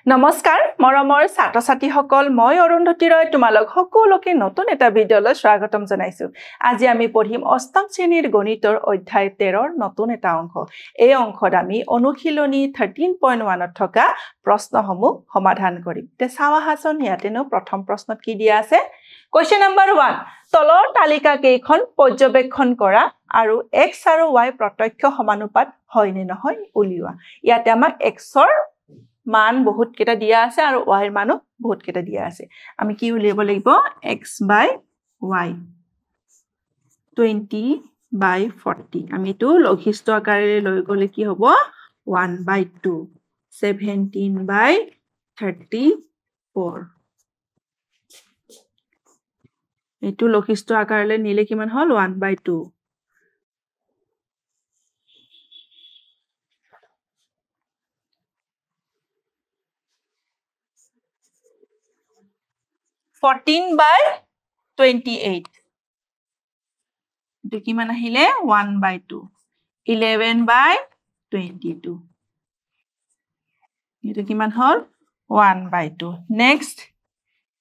নমস্কাৰ মৰমৰ ছাত্ৰ-ছাত্ৰীসকল মই অৰুন্ধতী ৰয় তোমালোক সকলোকে নতুন এটা ভিডিঅলৈ স্বাগতম জনাইছো আজি আমি পঢ়িম অষ্টম শ্ৰেণীৰ গণিতৰ অধ্যায় 13ৰ নতুন এটা অংক এই অংকত আমি অনুশীলনী 13.1 ত থকা প্ৰশ্নসমূহ সমাধান কৰিম তে চাওহাচন ইয়াতেনো প্ৰথম প্ৰশ্নত কি দিয়া আছে কোৱেশ্চন নম্বৰ 1 তলৰ তালিকা কেইখন পৰ্যবেক্ষণ কৰা আৰু x আৰু y প্ৰত্যক্ষ সমানুপাত হয় নে নহয় উলিওৱা ইয়াতে আমাক x ৰ মান বহুত কেটা দিয়া আছে আৰু y ৰ মানো বহুত কেটা দিয়া আছে আমি কি উলিয়াব লাগিব x by y 20/40 আমি তো লঘিষ্ঠ আকাৰে লৈ গলে কি হ'ব 1/2 17/34 এটো লঘিষ্ঠ আকাৰলৈ নিলে কিমান হল 1/2 14/28 এটো কিমান আহিলে 1/2 11/22 এটো কিমান হল 1/2 next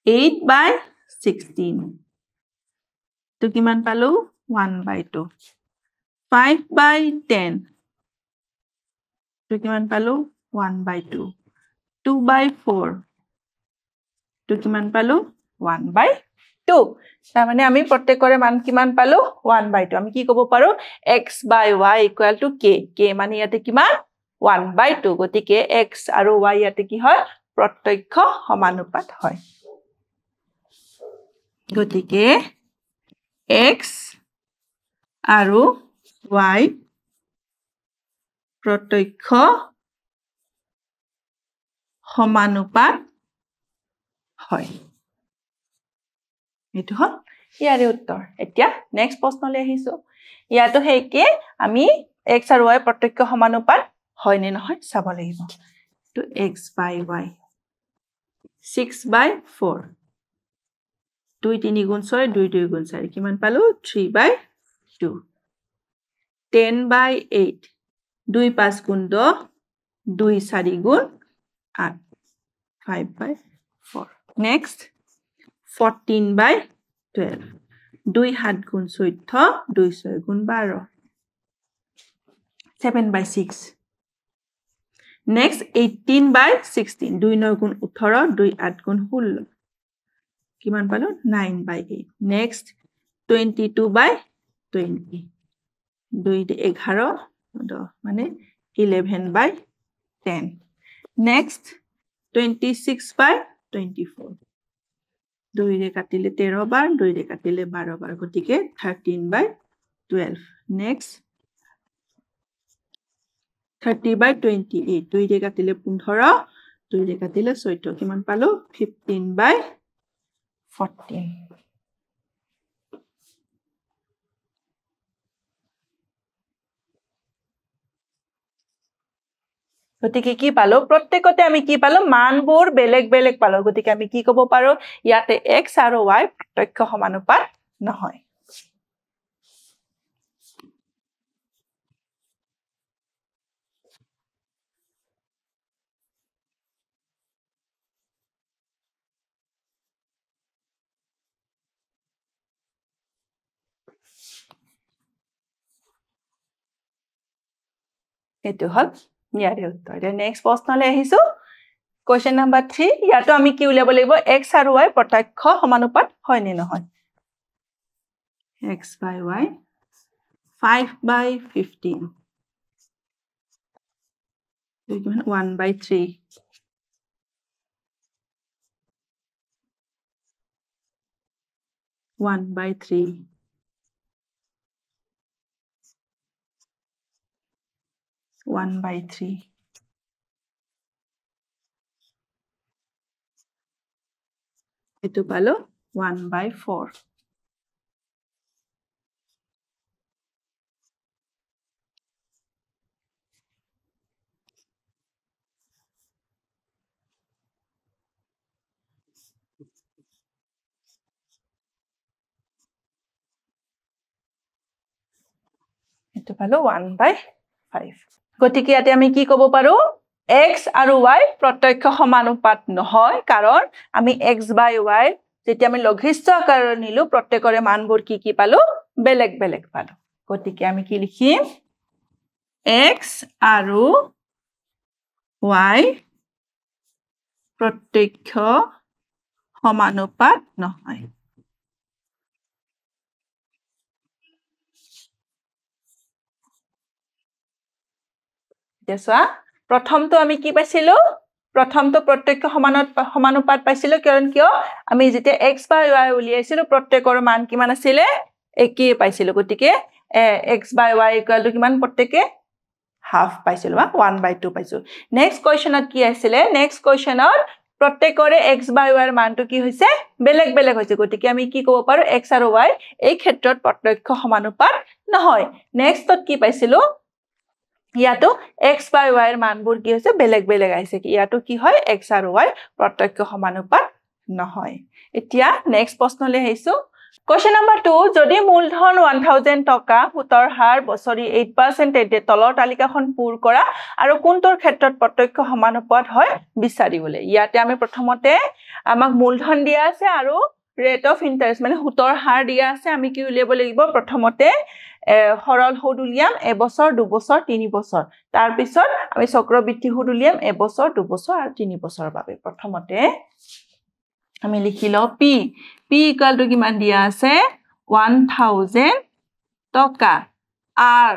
8/16 তো কিমান পালো 1/2 5/10 তো কিমান পালো 1/2 2/4 তো কিমান পালো 1/2 তাৰ মানে আমি প্ৰত্যেকৰে মান কিমান পালো 1/2 আমি কি ক'ব পাৰো x by y equal to k k মানে ইয়াতে কিমান 1/2 গতিকে x আৰু y ইয়াতে কি হয় প্ৰত্যক্ষ সমানুপাত হয় গতিকে x আৰু y প্ৰত্যক্ষ সমানুপাত হয় এটো হল ইয়াৰে উত্তৰ এতিয়া নেক্সট প্ৰশ্নলৈ আহিছো ইয়াতো হেকে আমি x আৰু y প্ৰত্যক্ষ সমানুপাত হয় নে নহয় চাব লাগিব তো x by y 6/4 2 3 গুণ 6 2 2 গুণ 4 কিমান পালো 3/2 10/8 2 5 গুণ 10 2 4 গুণ 8 5/4 next 14/12 2 7 গুণ 14 2 6 গুণ 12 7/6 next 18/16 2 9 গুণ 18 2 8 গুণ 16 কিমান পালো 9/8 next 22/20 2 11 মানে 11/10 next 26/24 2 ৰে কাটিলে 13 বাৰ 2 ৰে কাটিলে 12 বাৰ গতিকে 13/12 next 30/28 2 ৰে কাটিলে 15 2 ৰে কাটিলে 14 কিমান পালো 15/14 গতিকে কি পালো প্ৰত্যেকতে আমি কি পালো মানবোৰ বেলেগ বেলেগ পালো গতিকে আমি কি ক'ব পাৰো ইয়াতে x আৰু y প্ৰত্যক্ষ সমানুপাত নহয় এটো হল ইয়াৰে উত্তৰ এতিয়া নেক্সট প্ৰশ্নলৈ আহিছো কোৱেশ্চন নম্বৰ 3 ইয়াতো আমি কি উলিয়াব লাগিব x আৰু y প্ৰত্যক্ষ সমানুপাত হয় নে নহয় x by y 5/15 1/3 1/3 1/3 এটো পালো 1/4 এটো পালো 1/5 গতিকে ইয়াতে আমি কি ক'ব পাৰো x আৰু y প্ৰত্যক্ষ সমানুপাত নহয় কাৰণ আমি x by y যেতিয়া আমি লঘিষ্ঠ আকাৰৰ নিলো প্ৰত্যেকৰে মানবোৰ কি পালো বেলেগ বেলেগ পালো গতিকে আমি কি লিখিম x আৰু y প্ৰত্যক্ষ সমানুপাত নহয় দেছা প্ৰথমটো আমি কি পাইছিলো প্ৰথমটো প্ৰত্যক্ষ সমানুপাত পাইছিলো কাৰণ কিয় আমি যেতিয়া x by y উলিয়াইছিলো প্ৰত্যেকৰ মান কিমান আছিল একে পাইছিলো গতিকে x by y = কিমান প্ৰত্যেকে হাফ পাইছিলো বা 1/2 পাইছো নেক্সট কোৱেশ্চনত কি আছিল নেক্সট কোৱেশ্চনত প্ৰত্যেকৰে x by y ৰ মানটো কি হৈছে বেলেগ বেলেগ হৈছে গতিকে আমি কি ক'ব পাৰো x আৰু y এই ক্ষেত্ৰত প্ৰত্যক্ষ সমানুপাত নহয় নেক্সটত কি পাইছিলো ইয়াতো x by y ৰ মানবোৰ কি হৈছে বেলেগ বেলেগ আহিছে ইয়াতো কি হয় x আৰু y প্ৰত্যক্ষ সমানুপাত নহয় এতিয়া নেক্সট প্ৰশ্নলৈ আহিছো Question number 2 যদি মূলধন 1000 টকা সুতৰ হাৰ বছৰি 8% তলৰ তালিকাখন পূৰ কৰা আৰু কোনটোৰ ক্ষেত্ৰত প্ৰত্যক্ষ সমানুপাত হয় বিচাৰিবলৈ ইয়াতে আমি প্ৰথমতে আমাক মূলধন দিয়া আছে আৰু ৰেট অফ ইন্টাৰেষ্ট মানে সুতৰ হাৰ দিয়া আছে আমি কি উলিয়াব লাগিব প্ৰথমতে সৰল সুদ উলিয়াম এবছৰ দুবছৰ তিনি বছৰ তাৰ পিছত আমি চক্ৰবৃদ্ধি সুদ উলিয়াম এবছৰ দুবছৰ আৰু তিনি বছৰৰ বাবে প্ৰথমতে আমি লিখিলো p = কিমান দিয়া আছে 1000 টকা r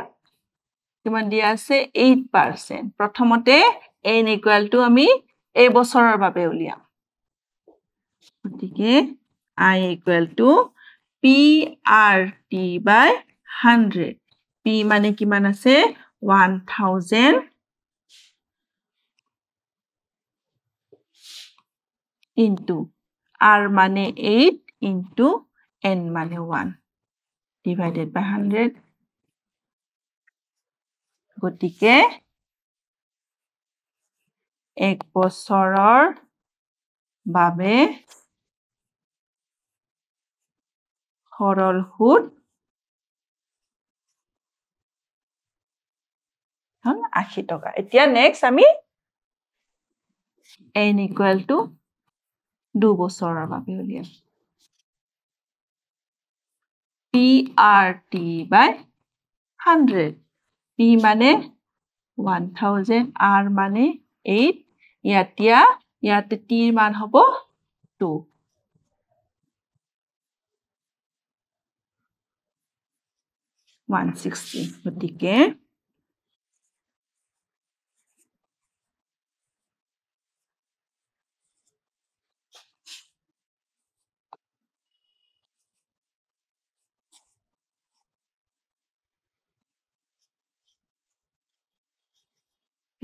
কিমান দিয়া আছে 8% প্ৰথমতে n = আমি এই বছৰৰ বাবে উলিয়াম গতিকে I = PRT/100 p মানে কিমান আছে 1000 into r মানে 8 into n মানে 1 divided by 100 গতিকে এক বছৰৰ বাবে সৰল সুদ 80 টকা এতিয়া নেক্সট আমি n = 2 বছৰৰ বাবে উলিয়াম PRT/100 p মানে 1000 r মানে 8 ইয়াতে t ৰ মান হ'ব 2 160 গতিকে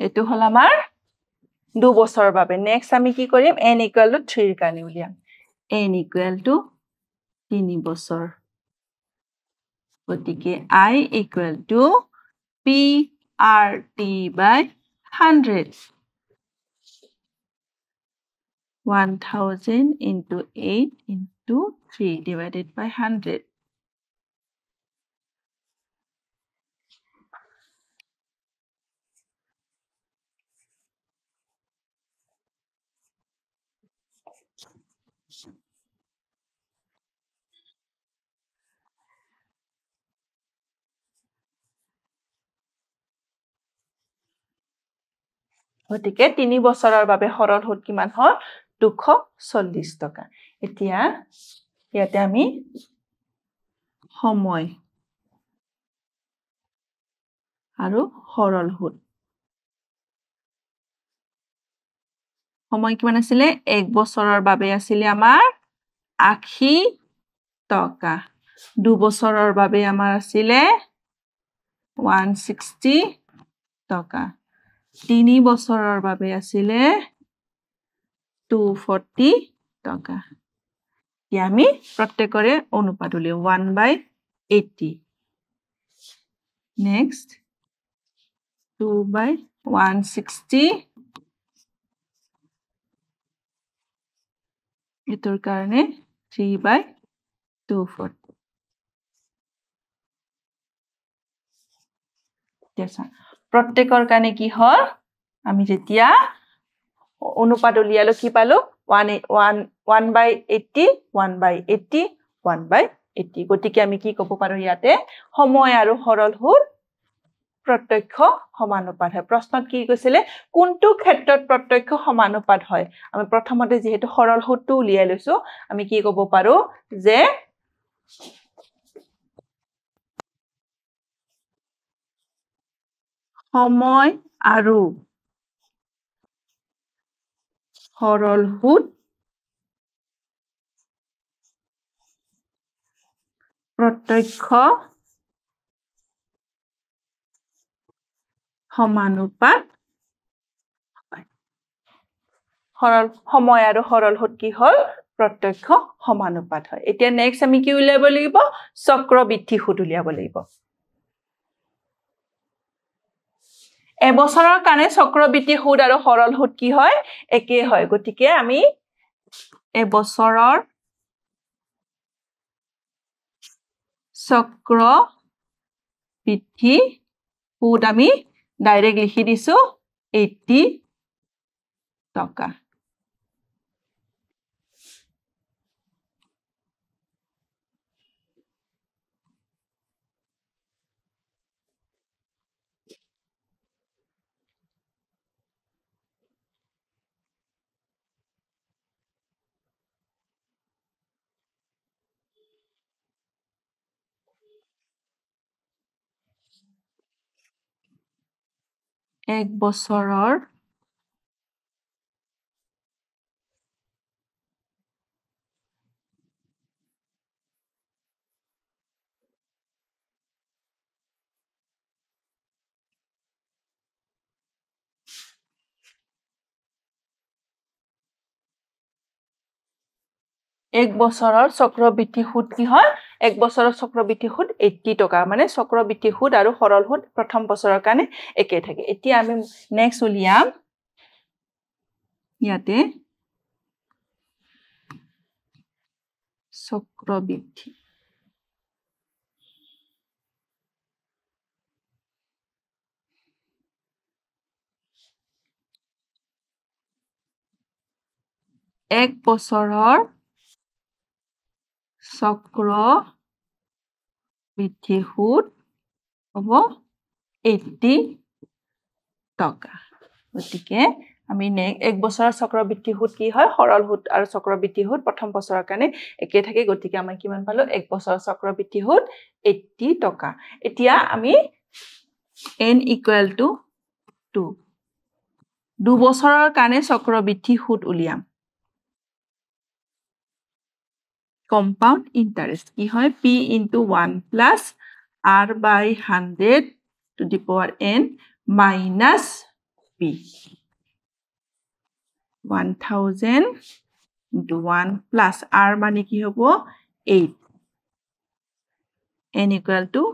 এটো হল আমাৰ 2 বছৰৰ বাবে নেক্সট আমি কি কৰিম n = 3 ৰ কাৰণে উলিয়াম n = 3 বছৰ গতিকে I = PRT/100 1000 into 8 into 3 divided by 100 গতিকে 3 বছৰৰ বাবে সৰল সুদ কিমান হ'ল 240 টকা এতিয়া ইয়াতে আমি সময় আৰু সৰল সুদ সময় কিমান আছিল এক বছৰৰ বাবে আছিল আমাৰ 80 টকা 2 বছৰৰ বাবে আমাৰ আছিল 160 টকা 3 বছৰৰ বাবে আছিল 240 টকা এতিয়া আমি প্ৰত্যেকৰে অনুপাত উলিয়াম 1/80 নেক্সট 2/160 এটোৰ কাৰণে 3/240 প্ৰত্যেকৰ কাৰণে কি হ'ল আমি যেতিয়া অনুপাত উলিয়ালো কি পালো 1/80 1/80 1/80 গতিকে আমি কি ক'ব পাৰো ইয়াতে সময় আৰু সৰল সুত প্ৰত্যক্ষ সমানুপাত হয় প্ৰশ্নত কি কৈছিলে কোনটো ক্ষেত্ৰত প্ৰত্যক্ষ সমানুপাত হয় আমি প্ৰথমতে যেহেতু সৰল সুতটো উলিয়াই লৈছো আমি কি ক'ব পাৰো যে সময় আৰু সৰল সুত প্ৰত্যক্ষ সমানুপাত সৰল সময় আৰু সৰল সুত কি হল প্ৰত্যক্ষ সমানুপাত হয় এতিয়া নেক্সট আমি কি উলিয়াব লাগিব চক্ৰবৃদ্ধি সুত উলিয়াব লাগিব এবছৰৰ কাৰণে চক্ৰবৃদ্ধি সুত আৰু সৰল সুত কি হয় একে হয় গতিকে আমি এবছৰৰ চক্ৰবৃদ্ধি সুত আমি ডাইৰেক্ট লিখি দিছো 80 টকা এক বছৰৰ এক বছৰৰ চক্ৰবৃদ্ধি সুত কি হয় এক বছৰৰ চক্ৰবৃদ্ধি সুত 80 টকা মানে চক্ৰবৃদ্ধি সুত আৰু সৰল সুত প্ৰথম বছৰৰ কাৰণে একে থাকে এতিয়া আমি নেক্সট উলিয়াম ইয়াতে চক্ৰবৃদ্ধি এক বছৰৰ চক্ৰবৃদ্ধি সুত হ'ব 80 টকা গতিকে আমি এক বছৰৰ চক্ৰবৃদ্ধি সুত কি হয় সৰল সুত আৰু চক্ৰবৃদ্ধি সুত প্ৰথম বছৰৰ কাৰণে একে থাকে গতিকে আমি কিমান পালো এক বছৰৰ চক্ৰবৃদ্ধি সুত 80 টকা এতিয়া আমি n = 2 দুবছৰৰ কাৰণে চক্ৰবৃদ্ধি সুত উলিয়াম compound interest কি হয় p into 1 plus r/100 to the power n minus p 1000 into 1 plus r মানে কি হ'ব 8 n = 2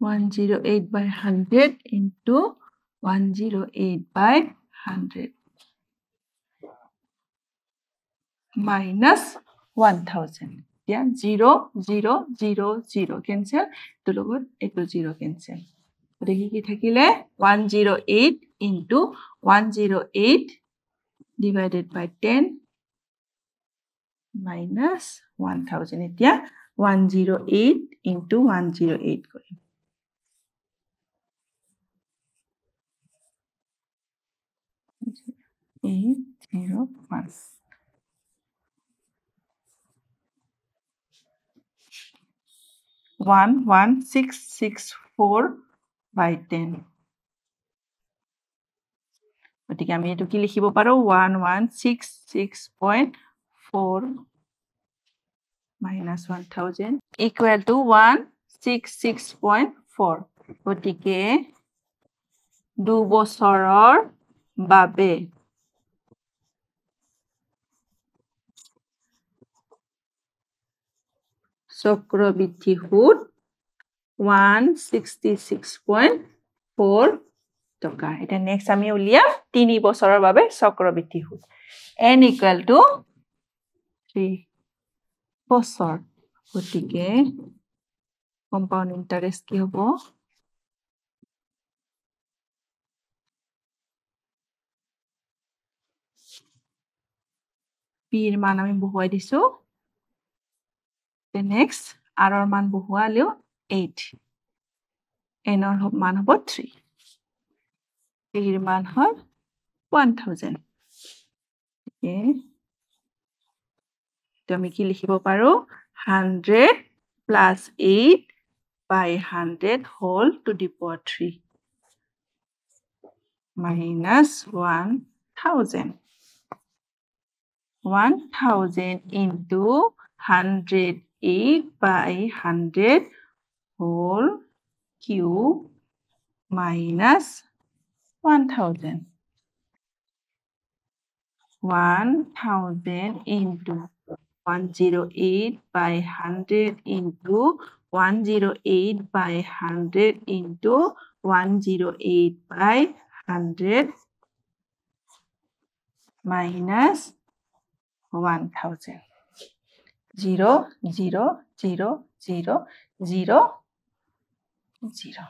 108/100 into 108/100 minus 1000 yeah 0 0 0 0 cancel to logot eto 0 cancel gotike ki thakile 108 into 108 divided by 10 minus 1000 etia 108 into 108 korim 801 11664/10 গতিকে আমি এটো কি লিখিব পাৰো 1166.4 minus 1000 equal to 166.4 গতিকে 2 বছৰৰ বাবে চক্ৰবৃদ্ধি সুদ 166.4 টকা এটা নেক্সট আমি উলিয়াম 3 বছৰৰ বাবে চক্ৰবৃদ্ধি সুদ n equal to 3 বছৰ গতিকে কম্পাউণ্ড ইন্টাৰেস্ট কি হ'ব p ৰ মান আমি বহুৱাই দিছো নেক্সট r ৰ মান বহুৱালেও 8 n ৰ মান হ'ব 3 p ৰ মান হ'ল 1000 তো আমি কি লিখিব পাৰো 100 plus 8 by 100 whole to the power 3 minus 1000 into 108 by 100 whole cube minus 1000 into 108 by 100 into 108 by 100 into 108 by 100 minus 1000 0 0 0 0 0 0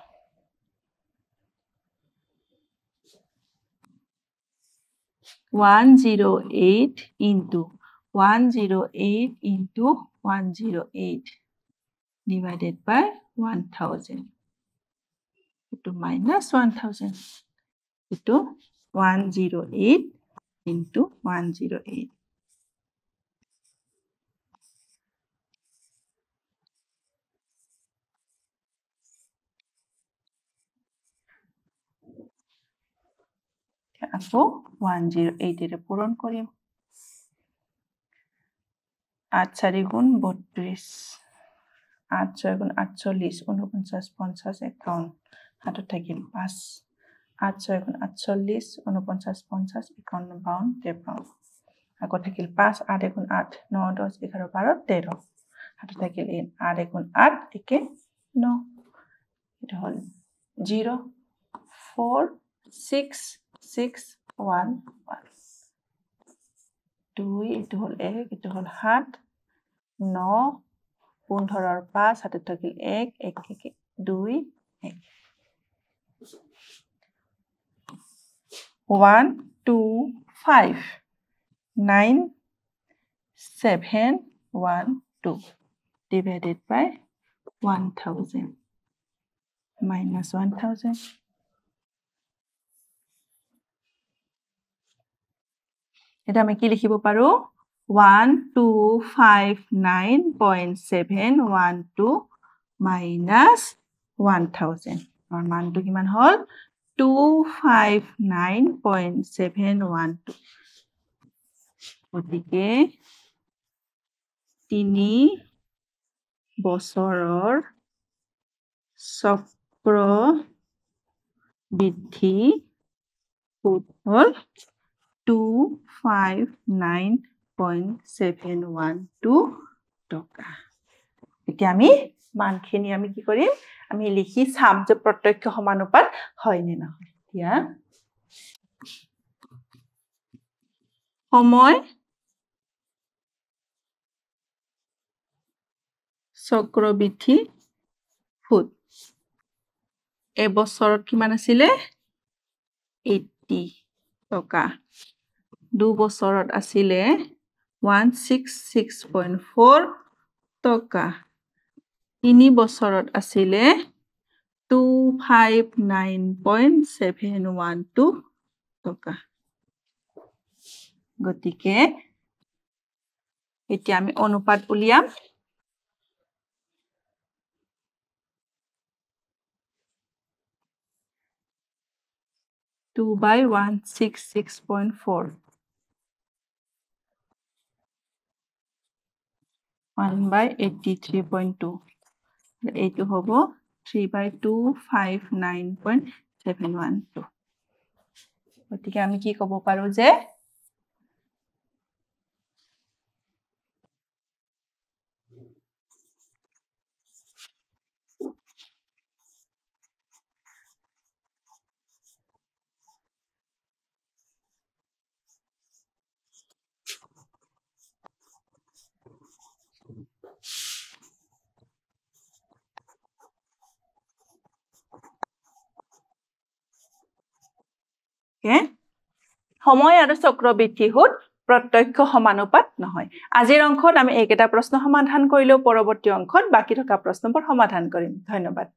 108 into 108 into 108 divided by 1000 to minus 1000 to 108 into 108 আকৌ 108 এৰে পূৰণ কৰিম 8 4 গুণ 32 8 6 গুণ 48 49 50 51 হাতত থাকিল 5 8 6 গুণ 48 49 50 51 52 53 আকৌ থাকিল 5 8 গুণ 8 9 10 11 12 13 হাতত থাকিল 8 গুণ 8 একে 9 এটা হল 0 4 6 6 1 1 2 এটো হল 1 এটো হল 7 9 15 5 হাতে থাকিল 1 1 1 2 1 1 2 5 9 7 1 2 divided by 1000 minus 1000 এটা আমি কি লিখিব পাৰো 1259.712 minus 1000 our মানটো কিমান হল 259.712 গতিকে 3 বছৰৰ চক্ৰবৃদ্ধি সুদ হল 259.712 টকা এতিয়া আমি মানখিনি আমি কি কৰিম আমি লিখি চাম যে প্ৰত্যক্ষ সমানুপাত হয় নে নহয় এতিয়া সময় চক্ৰবৃদ্ধি সুদ এবছৰত কিমান আছিল 80 টকা 2 বছৰত আছিল 166.4 টকা 3 বছৰত আছিল 259.712 টকা গতিকে এতিয়া আমি অনুপাত উলিয়াম 2 by 166.4 1 by 83.2 এইটো হ'ব 3 by 259.712 গতিকে আমি কি ক'ব পাৰো যে সময় আৰু চক্ৰবৃদ্ধি সুদ প্ৰত্যক্ষ সমানুপাত নহয় আজিৰ অংকত আমি এইকেইটা প্ৰশ্ন সমাধান কৰিলেও পৰৱৰ্তী অংকত বাকি থকা প্ৰশ্নবোৰ সমাধান কৰিম ধন্যবাদ